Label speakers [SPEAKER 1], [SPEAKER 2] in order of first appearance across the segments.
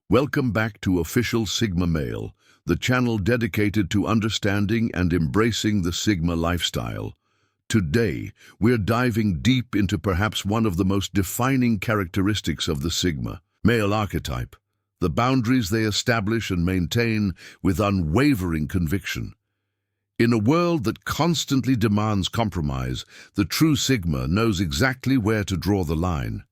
[SPEAKER 1] Welcome back to Official Sigma Male, the channel dedicated to understanding and embracing the Sigma lifestyle. Today, we're diving deep into perhaps one of the most defining characteristics of the Sigma male archetype, the boundaries they establish and maintain with unwavering conviction. In a world that constantly demands compromise, the true Sigma knows exactly where to draw the line.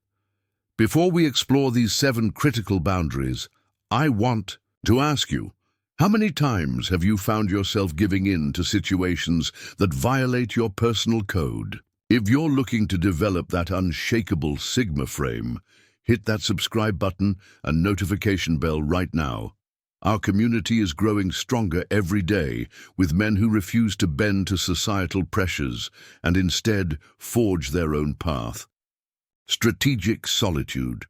[SPEAKER 1] Before we explore these 7 critical boundaries, I want to ask you, how many times have you found yourself giving in to situations that violate your personal code? If you're looking to develop that unshakable Sigma frame, hit that subscribe button and notification bell right now. Our community is growing stronger every day, with men who refuse to bend to societal pressures and instead forge their own path. Strategic solitude.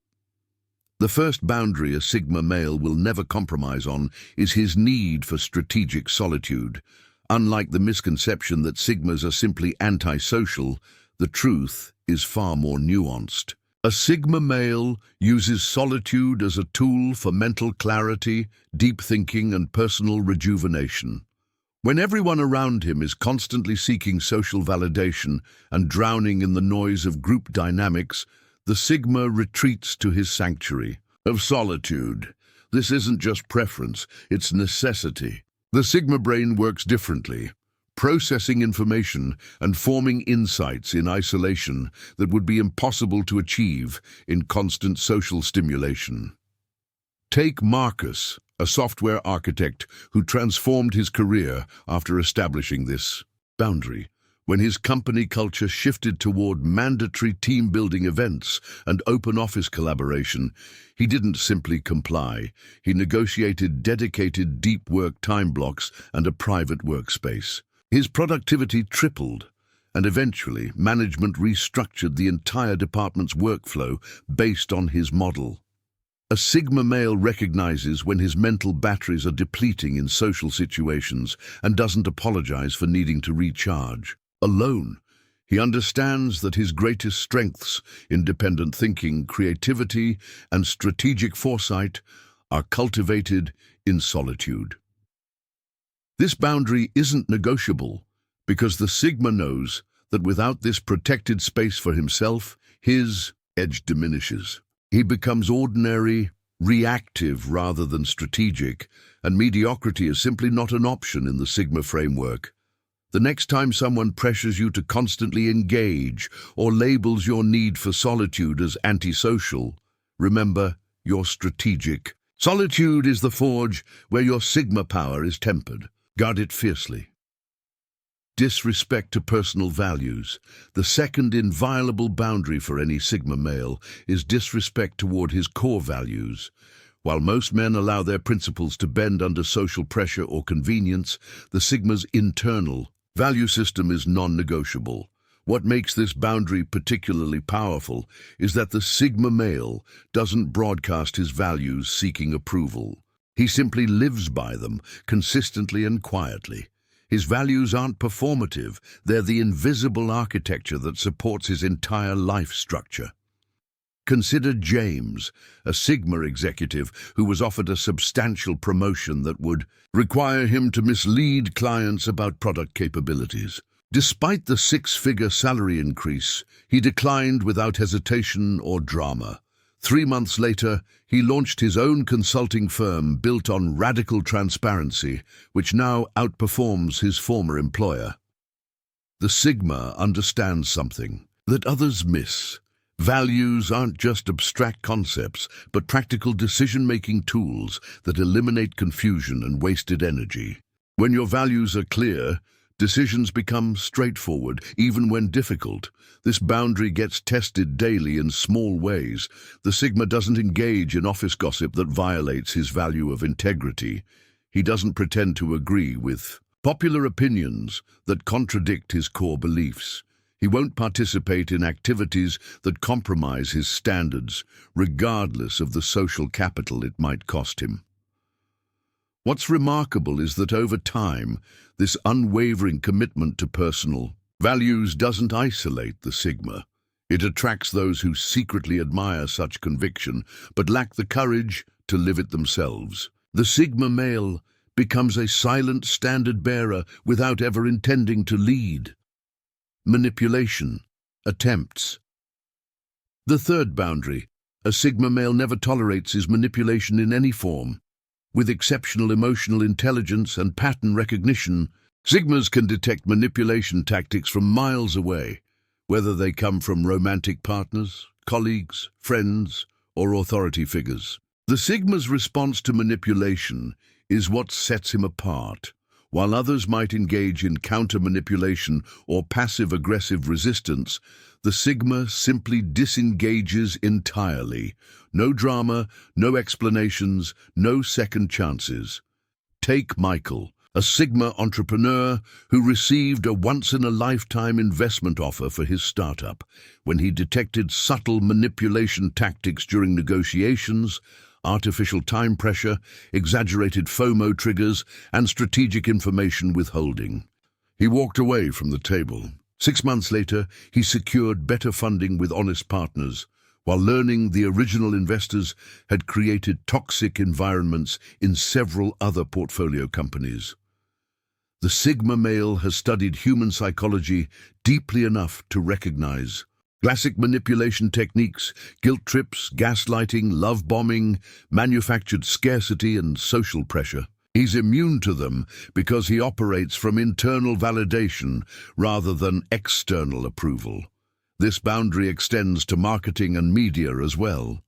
[SPEAKER 1] The first boundary a Sigma male will never compromise on is his need for strategic solitude. Unlike the misconception that Sigmas are simply antisocial, the truth is far more nuanced. A Sigma male uses solitude as a tool for mental clarity, deep thinking, and personal rejuvenation. When everyone around him is constantly seeking social validation and drowning in the noise of group dynamics, the Sigma retreats to his sanctuary of solitude. This isn't just preference, it's necessity. The Sigma brain works differently, processing information and forming insights in isolation that would be impossible to achieve in constant social stimulation. Take Marcus, a software architect who transformed his career after establishing this boundary. When his company culture shifted toward mandatory team-building events and open office collaboration, he didn't simply comply. He negotiated dedicated deep work time blocks and a private workspace. His productivity tripled, and eventually management restructured the entire department's workflow based on his model. A Sigma male recognizes when his mental batteries are depleting in social situations and doesn't apologize for needing to recharge. Alone, he understands that his greatest strengths, independent thinking, creativity, and strategic foresight, are cultivated in solitude. This boundary isn't negotiable because the Sigma knows that without this protected space for himself, his edge diminishes. He becomes ordinary, reactive rather than strategic, and mediocrity is simply not an option in the Sigma framework. The next time someone pressures you to constantly engage or labels your need for solitude as antisocial, remember, you're strategic. Solitude is the forge where your Sigma power is tempered. Guard it fiercely. Disrespect to personal values. The second inviolable boundary for any Sigma male is disrespect toward his core values. While most men allow their principles to bend under social pressure or convenience, the Sigma's internal value system is non-negotiable. What makes this boundary particularly powerful is that the Sigma male doesn't broadcast his values seeking approval. He simply lives by them, consistently and quietly. His values aren't performative, they're the invisible architecture that supports his entire life structure. Consider James, a Sigma executive who was offered a substantial promotion that would require him to mislead clients about product capabilities. Despite the 6-figure salary increase, he declined without hesitation or drama. 3 months later, he launched his own consulting firm built on radical transparency, which now outperforms his former employer. The Sigma understands something that others miss. Values aren't just abstract concepts, but practical decision-making tools that eliminate confusion and wasted energy. When your values are clear, decisions become straightforward, even when difficult. This boundary gets tested daily in small ways. The Sigma doesn't engage in office gossip that violates his value of integrity. He doesn't pretend to agree with popular opinions that contradict his core beliefs. He won't participate in activities that compromise his standards, regardless of the social capital it might cost him. What's remarkable is that over time, this unwavering commitment to personal values doesn't isolate the Sigma. It attracts those who secretly admire such conviction, but lack the courage to live it themselves. The Sigma male becomes a silent standard-bearer without ever intending to lead. Manipulation. Attempts. The third boundary. A Sigma male never tolerates is manipulation in any form. With exceptional emotional intelligence and pattern recognition, Sigmas can detect manipulation tactics from miles away, whether they come from romantic partners, colleagues, friends, or authority figures. The Sigma's response to manipulation is what sets him apart. While others might engage in counter-manipulation or passive-aggressive resistance, the Sigma simply disengages entirely. No drama, no explanations, no second chances. Take Michael, a Sigma entrepreneur who received a once-in-a-lifetime investment offer for his startup. When he detected subtle manipulation tactics during negotiations, artificial time pressure, exaggerated FOMO triggers, and strategic information withholding, he walked away from the table. 6 months later, he secured better funding with honest partners, while learning the original investors had created toxic environments in several other portfolio companies. The Sigma male has studied human psychology deeply enough to recognize classic manipulation techniques, guilt trips, gaslighting, love bombing, manufactured scarcity, and social pressure. He's immune to them because he operates from internal validation rather than external approval. This boundary extends to marketing and media as well.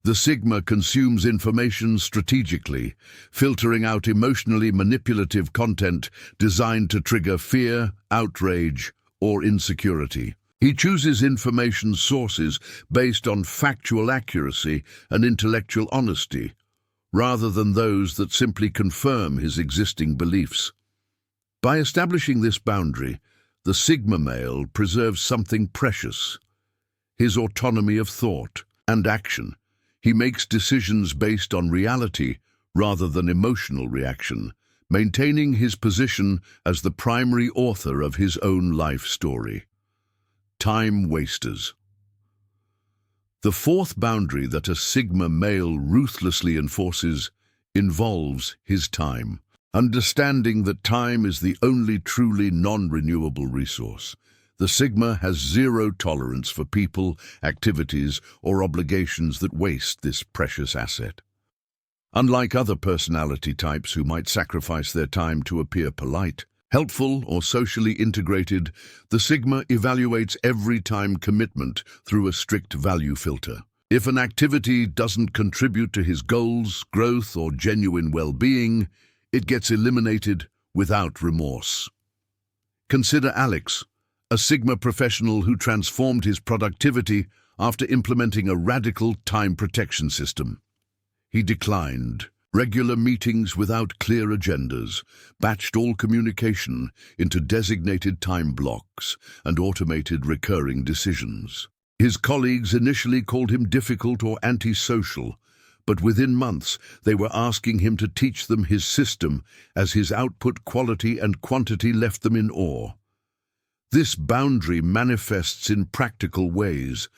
[SPEAKER 1] The Sigma consumes information strategically, filtering out emotionally manipulative content designed to trigger fear, outrage, or insecurity. He chooses information sources based on factual accuracy and intellectual honesty, rather than those that simply confirm his existing beliefs. By establishing this boundary, the Sigma male preserves something precious: his autonomy of thought and action. He makes decisions based on reality rather than emotional reaction, maintaining his position as the primary author of his own life story. Time wasters. The fourth boundary that a Sigma male ruthlessly enforces involves his time. Understanding that time is the only truly non-renewable resource, the Sigma has zero tolerance for people, activities, or obligations that waste this precious asset. Unlike other personality types who might sacrifice their time to appear polite, helpful, or socially integrated, the Sigma evaluates every time commitment through a strict value filter. If an activity doesn't contribute to his goals, growth, or genuine well-being, it gets eliminated without remorse. Consider Alex, a Sigma professional who transformed his productivity after implementing a radical time protection system. He declined regular meetings without clear agendas, batched all communication into designated time blocks, and automated recurring decisions. His colleagues initially called him difficult or antisocial, but within months they were asking him to teach them his system as his output quality and quantity left them in awe. This boundary manifests in practical ways.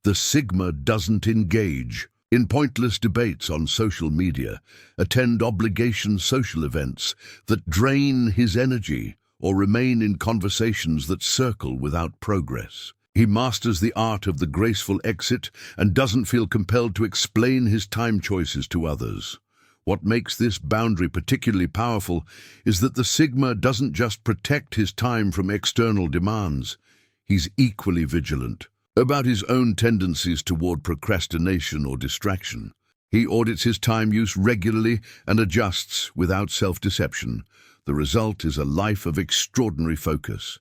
[SPEAKER 1] The Sigma doesn't engage in pointless debates on social media, attend obligation social events that drain his energy, or remain in conversations that circle without progress. He masters the art of the graceful exit and doesn't feel compelled to explain his time choices to others. What makes this boundary particularly powerful is that the Sigma doesn't just protect his time from external demands. He's equally vigilant about his own tendencies toward procrastination or distraction. He audits his time use regularly and adjusts without self-deception. The result is a life of extraordinary focus.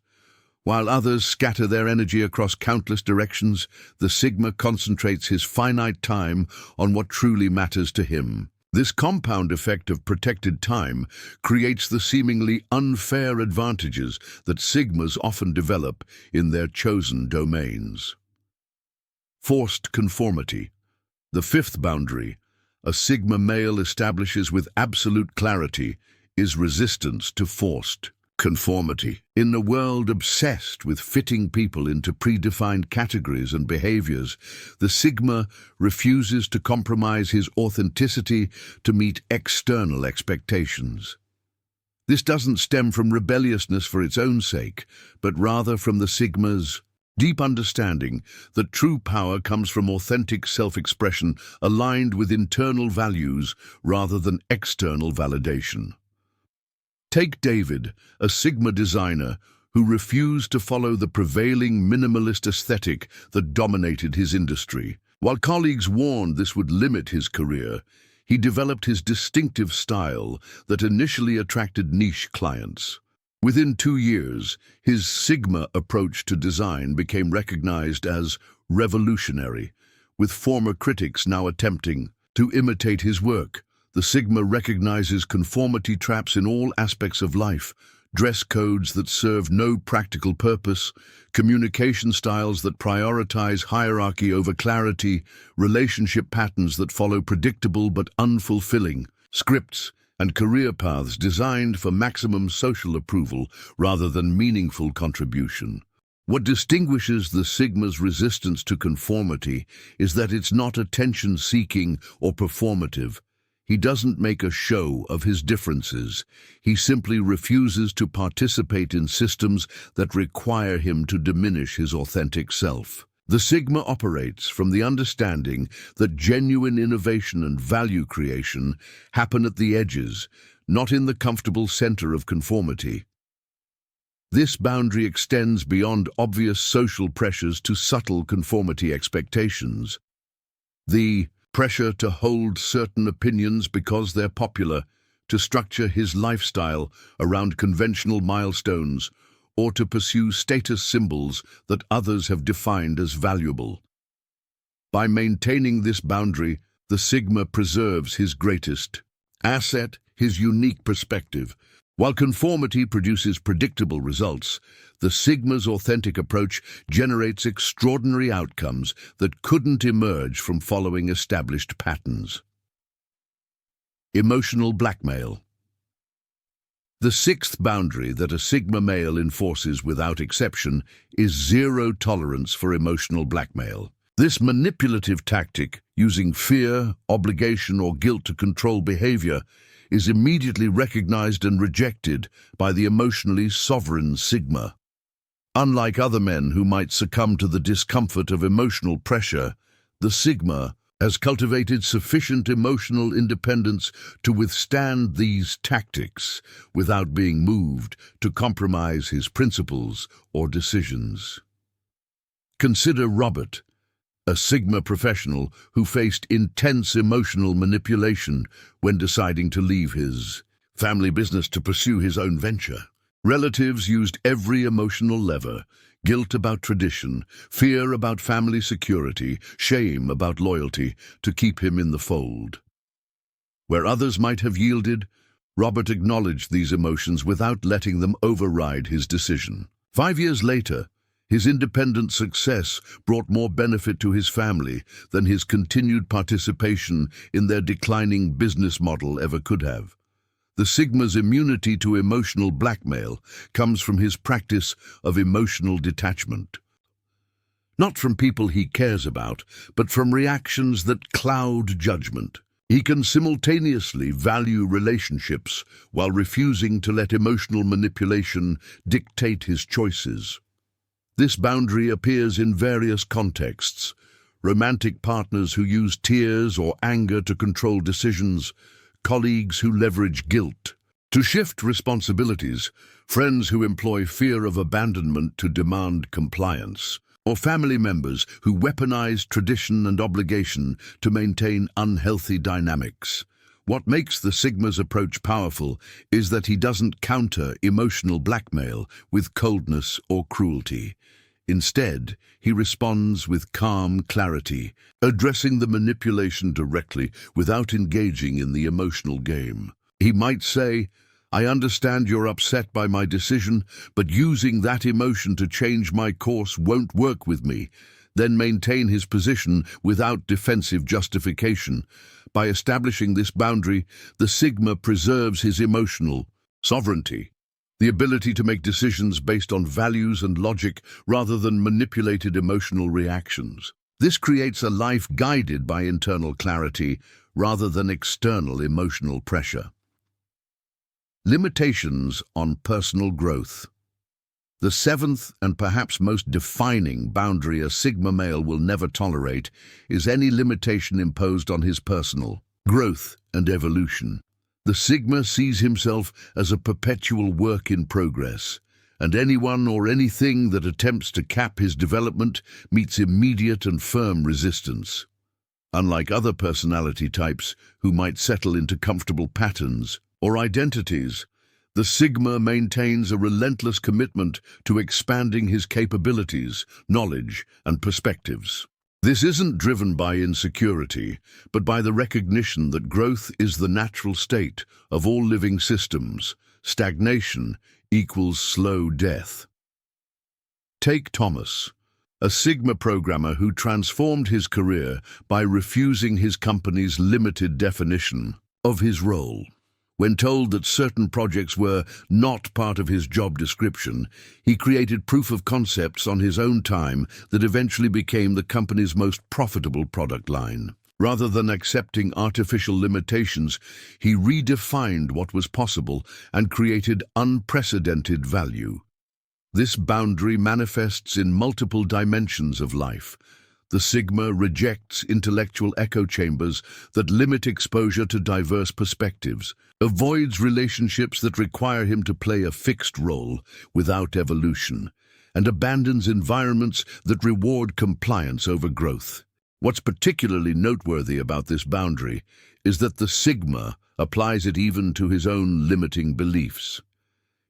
[SPEAKER 1] While others scatter their energy across countless directions, the Sigma concentrates his finite time on what truly matters to him. This compound effect of protected time creates the seemingly unfair advantages that Sigmas often develop in their chosen domains. Forced conformity. The fifth boundary a Sigma male establishes with absolute clarity is resistance to forced Conformity. In a world obsessed with fitting people into predefined categories and behaviors, the Sigma refuses to compromise his authenticity to meet external expectations. This doesn't stem from rebelliousness for its own sake, but rather from the Sigma's deep understanding that true power comes from authentic self-expression aligned with internal values rather than external validation. Take David, a Sigma designer who refused to follow the prevailing minimalist aesthetic that dominated his industry. While colleagues warned this would limit his career, he developed his distinctive style that initially attracted niche clients. Within 2 years, his Sigma approach to design became recognized as revolutionary, with former critics now attempting to imitate his work. The Sigma recognizes conformity traps in all aspects of life, dress codes that serve no practical purpose, communication styles that prioritize hierarchy over clarity, relationship patterns that follow predictable but unfulfilling scripts, and career paths designed for maximum social approval rather than meaningful contribution. What distinguishes the Sigma's resistance to conformity is that it's not attention-seeking or performative. He doesn't make a show of his differences. He simply refuses to participate in systems that require him to diminish his authentic self. The Sigma operates from the understanding that genuine innovation and value creation happen at the edges, not in the comfortable center of conformity. This boundary extends beyond obvious social pressures to subtle conformity expectations. The pressure to hold certain opinions because they're popular, to structure his lifestyle around conventional milestones, or to pursue status symbols that others have defined as valuable. By maintaining this boundary, the Sigma preserves his greatest asset, his unique perspective. While conformity produces predictable results, the Sigma's authentic approach generates extraordinary outcomes that couldn't emerge from following established patterns. Emotional blackmail. The sixth boundary that a Sigma male enforces without exception is zero tolerance for emotional blackmail. This manipulative tactic, using fear, obligation, or guilt to control behavior, is immediately recognized and rejected by the emotionally sovereign Sigma. Unlike other men who might succumb to the discomfort of emotional pressure, the Sigma has cultivated sufficient emotional independence to withstand these tactics without being moved to compromise his principles or decisions. Consider Robert, a Sigma professional who faced intense emotional manipulation when deciding to leave his family business to pursue his own venture. Relatives used every emotional lever: guilt about tradition, fear about family security, shame about loyalty, to keep him in the fold. Where others might have yielded, Robert acknowledged these emotions without letting them override his decision. 5 years later, his independent success brought more benefit to his family than his continued participation in their declining business model ever could have. The Sigma's immunity to emotional blackmail comes from his practice of emotional detachment. Not from people he cares about, but from reactions that cloud judgment. He can simultaneously value relationships while refusing to let emotional manipulation dictate his choices. This boundary appears in various contexts: romantic partners who use tears or anger to control decisions, colleagues who leverage guilt to shift responsibilities, friends who employ fear of abandonment to demand compliance, or family members who weaponize tradition and obligation to maintain unhealthy dynamics. What makes the Sigma's approach powerful is that he doesn't counter emotional blackmail with coldness or cruelty. Instead, he responds with calm clarity, addressing the manipulation directly without engaging in the emotional game. He might say, "I understand you're upset by my decision, but using that emotion to change my course won't work with me," then maintain his position without defensive justification. By establishing this boundary, the Sigma preserves his emotional sovereignty. the ability to make decisions based on values and logic rather than manipulated emotional reactions. This creates a life guided by internal clarity rather than external emotional pressure. Limitations on personal growth. The seventh and perhaps most defining boundary a Sigma male will never tolerate is any limitation imposed on his personal growth and evolution. The Sigma sees himself as a perpetual work in progress, and anyone or anything that attempts to cap his development meets immediate and firm resistance. Unlike other personality types who might settle into comfortable patterns or identities, the Sigma maintains a relentless commitment to expanding his capabilities, knowledge, and perspectives. This isn't driven by insecurity, but by the recognition that growth is the natural state of all living systems. Stagnation equals slow death. Take Thomas, a Sigma programmer who transformed his career by refusing his company's limited definition of his role. When told that certain projects were not part of his job description, he created proof of concepts on his own time that eventually became the company's most profitable product line. Rather than accepting artificial limitations, he redefined what was possible and created unprecedented value. This boundary manifests in multiple dimensions of life. The Sigma rejects intellectual echo chambers that limit exposure to diverse perspectives, avoids relationships that require him to play a fixed role without evolution, and abandons environments that reward compliance over growth. What's particularly noteworthy about this boundary is that the Sigma applies it even to his own limiting beliefs.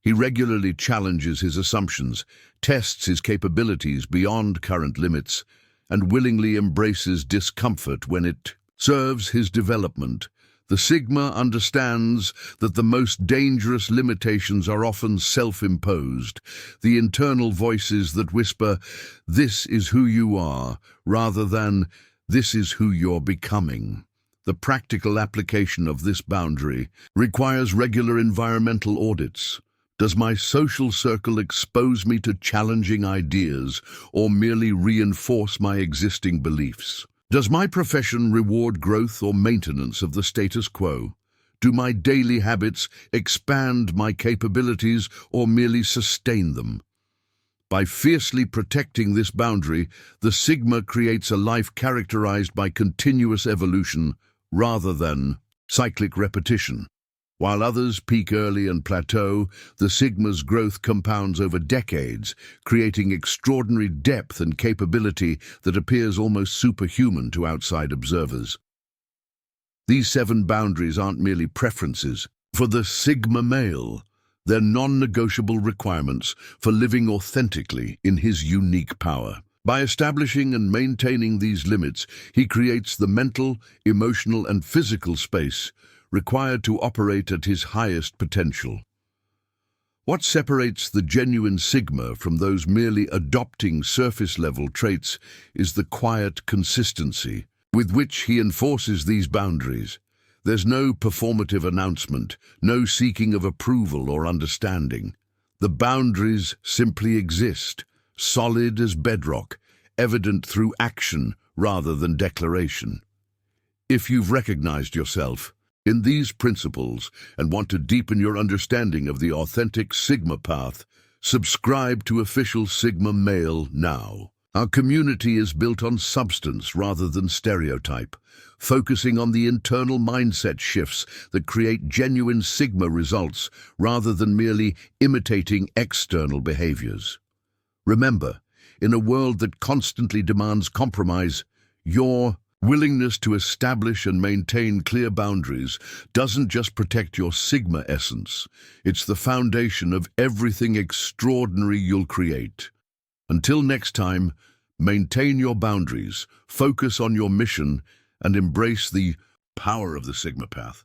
[SPEAKER 1] He regularly challenges his assumptions, tests his capabilities beyond current limits, and willingly embraces discomfort when it serves his development. The Sigma understands that the most dangerous limitations are often self-imposed, the internal voices that whisper, "This is who you are," rather than, "This is who you're becoming." The practical application of this boundary requires regular environmental audits. Does my social circle expose me to challenging ideas or merely reinforce my existing beliefs? Does my profession reward growth or maintenance of the status quo? Do my daily habits expand my capabilities or merely sustain them? By fiercely protecting this boundary, the Sigma creates a life characterized by continuous evolution rather than cyclic repetition. While others peak early and plateau, the Sigma's growth compounds over decades, creating extraordinary depth and capability that appears almost superhuman to outside observers. These 7 boundaries aren't merely preferences. For the Sigma male, they're non-negotiable requirements for living authentically in his unique power. By establishing and maintaining these limits, he creates the mental, emotional, and physical space required to operate at his highest potential. What separates the genuine Sigma from those merely adopting surface-level traits is the quiet consistency with which he enforces these boundaries. There's no performative announcement, no seeking of approval or understanding. The boundaries simply exist, solid as bedrock, evident through action rather than declaration. If you've recognized yourself in these principles and want to deepen your understanding of the authentic Sigma path, subscribe to Official Sigma Male now. Our community is built on substance rather than stereotype, focusing on the internal mindset shifts that create genuine Sigma results rather than merely imitating external behaviors. Remember, in a world that constantly demands compromise, your willingness to establish and maintain clear boundaries doesn't just protect your Sigma essence, it's the foundation of everything extraordinary you'll create. Until next time, maintain your boundaries, focus on your mission, and embrace the power of the Sigma path.